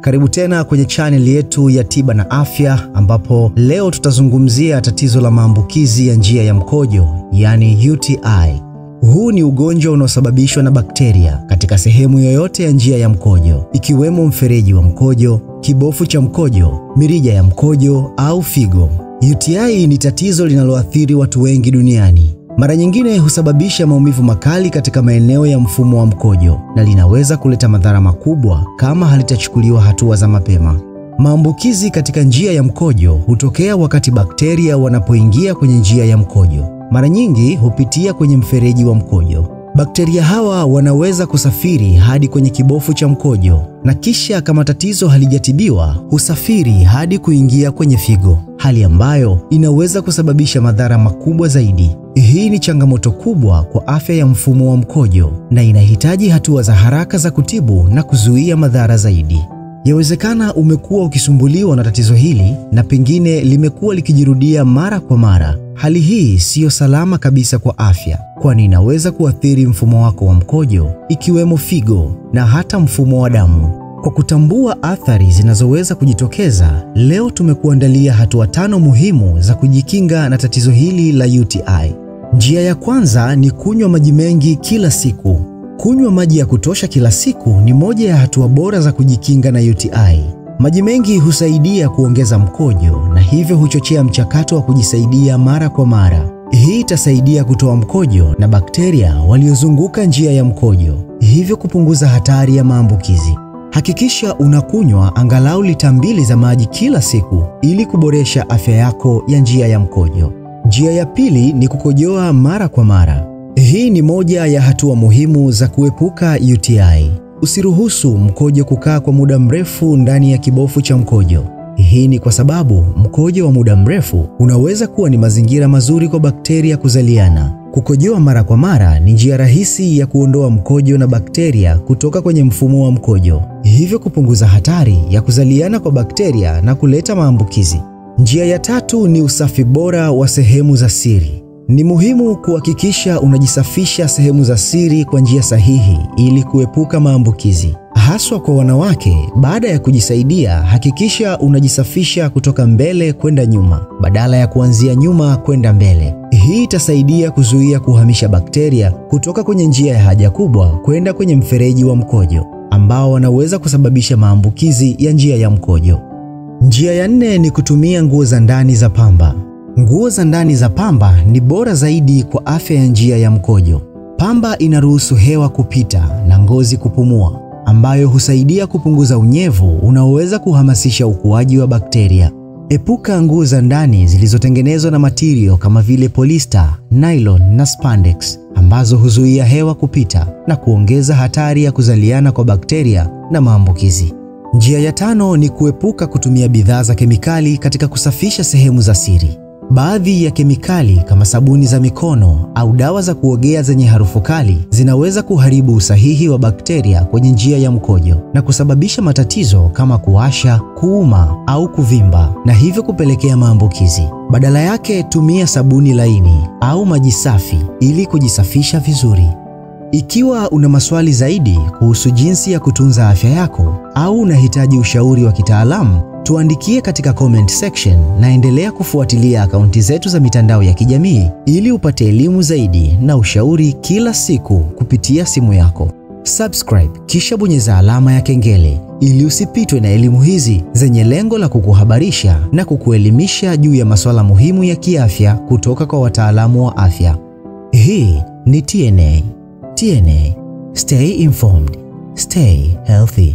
Karibu tena kwenye channel yetu ya Tiba na Afya, ambapo leo tutazungumzia tatizo la maambukizi ya njia ya mkojo, yani UTI. Huu ni ugonjwa unaosababishwa na bakteria katika sehemu yoyote ya njia ya mkojo, ikiwemo mfereji wa mkojo, kibofu cha mkojo, mirija ya mkojo au figo. UTI ni tatizo linaloathiri watu wengi duniani. Mara nyingine husababisha maumivu makali katika maeneo ya mfumo wa mkojo na linaweza kuleta madhara makubwa kama halitachukuliwa hatua za mapema. Maambukizi katika njia ya mkojo hutokea wakati bakteria wanapoingia kwenye njia ya mkojo. Mara nyingi hupitia kwenye mfereji wa mkojo. Bakteria hawa wanaweza kusafiri hadi kwenye kibofu cha mkojo na kisha, kama tatizo halijatibiwa, husafiri hadi kuingia kwenye figo, hali ambayo inaweza kusababisha madhara makubwa zaidi. Hii ni changamoto kubwa kwa afya ya mfumo wa mkojo na inahitaji hatua za haraka za kutibu na kuzuia madhara zaidi. Yawezekana umekuwa ukisumbuliwa na tatizo hili na pengine limekuwa likijirudia mara kwa mara. Hali hii siyo salama kabisa kwa afya, kwani inaweza kuathiri mfumo wako wa mkojo, ikiwemo figo na hata mfumo wa damu. Kwa kutambua athari zinazoweza kujitokeza, leo tumekuandalia hatua 5 muhimu za kujikinga na tatizo hili la UTI. Njia ya kwanza ni kunywa maji mengi kila siku. Kunywa maji ya kutosha kila siku ni moja ya hatua bora za kujikinga na UTI. Maji mengi husaidia kuongeza mkojo na hivyo huchochea mchakato wa kujisaidia mara kwa mara. Hii itasaidia kutoa mkojo na bakteria waliozunguka njia ya mkojo, hivyo kupunguza hatari ya maambukizi. Hakikisha unakunywa angalau lita 2 za maji kila siku ili kuboresha afya yako ya njia ya mkojo. Njia ya pili ni kukojoa mara kwa mara. Hii ni moja ya hatua muhimu za kuepuka UTI. Usiruhusu mkojo kukaa kwa muda mrefu ndani ya kibofu cha mkojo. Hii ni kwa sababu mkojo wa muda mrefu unaweza kuwa ni mazingira mazuri kwa bakteria kuzaliana. Kukojoa mara kwa mara ni njia rahisi ya kuondoa mkojo na bakteria kutoka kwenye mfumo wa mkojo, hivyo kupunguza hatari ya kuzaliana kwa bakteria na kuleta maambukizi. Njia ya tatu ni usafi bora wa sehemu za siri. Ni muhimu kuhakikisha unajisafisha sehemu za siri kwa njia sahihi ili kuepuka maambukizi. Haswa kwa wanawake, baada ya kujisaidia, hakikisha unajisafisha kutoka mbele kwenda nyuma badala ya kuanzia nyuma kwenda mbele. Hii itasaidia kuzuia kuhamisha bakteria kutoka kwenye njia ya haja kubwa kwenda kwenye mfereji wa mkojo, ambao wanaweza kusababisha maambukizi ya njia ya mkojo. Njia ya 4 ni kutumia nguo za ndani za pamba. Nguo za ndani za pamba ni bora zaidi kwa afya ya njia ya mkojo. Pamba inaruhusu hewa kupita na ngozi kupumua, ambayo husaidia kupunguza unyevu unaoweza kuhamasisha ukuaji wa bakteria. Epuka nguo za ndani zilizotengenezwa na material kama vile polyester, nylon na spandex, ambazo huzuia hewa kupita na kuongeza hatari ya kuzaliana kwa bakteria na maambukizi. Njia ya 5 ni kuepuka kutumia bidhaa za kemikali katika kusafisha sehemu za siri. Baadhi ya kemikali kama sabuni za mikono au dawa za kuogea zenye harufu kali zinaweza kuharibu usahihi wa bakteria kwenye njia ya mkojo na kusababisha matatizo kama kuwasha, kuuma au kuvimba, na hivyo kupelekea maambukizi. Badala yake, tumia sabuni laini au maji safi ili kujisafisha vizuri. Ikiwa una maswali zaidi kuhusu jinsi ya kutunza afya yako au unahitaji ushauri wa kitaalamu, tuandikie katika comment section na endelea kufuatilia akaunti zetu za mitandao ya kijamii ili upate elimu zaidi na ushauri kila siku kupitia simu yako. Subscribe kisha bonyeza alama ya kengele ili usipitwe na elimu hizi zenye lengo la kukuhabarisha na kukuelimisha juu ya masuala muhimu ya kiafya kutoka kwa wataalamu wa afya. Hii ni TNA. TNA. Stay informed. Stay healthy.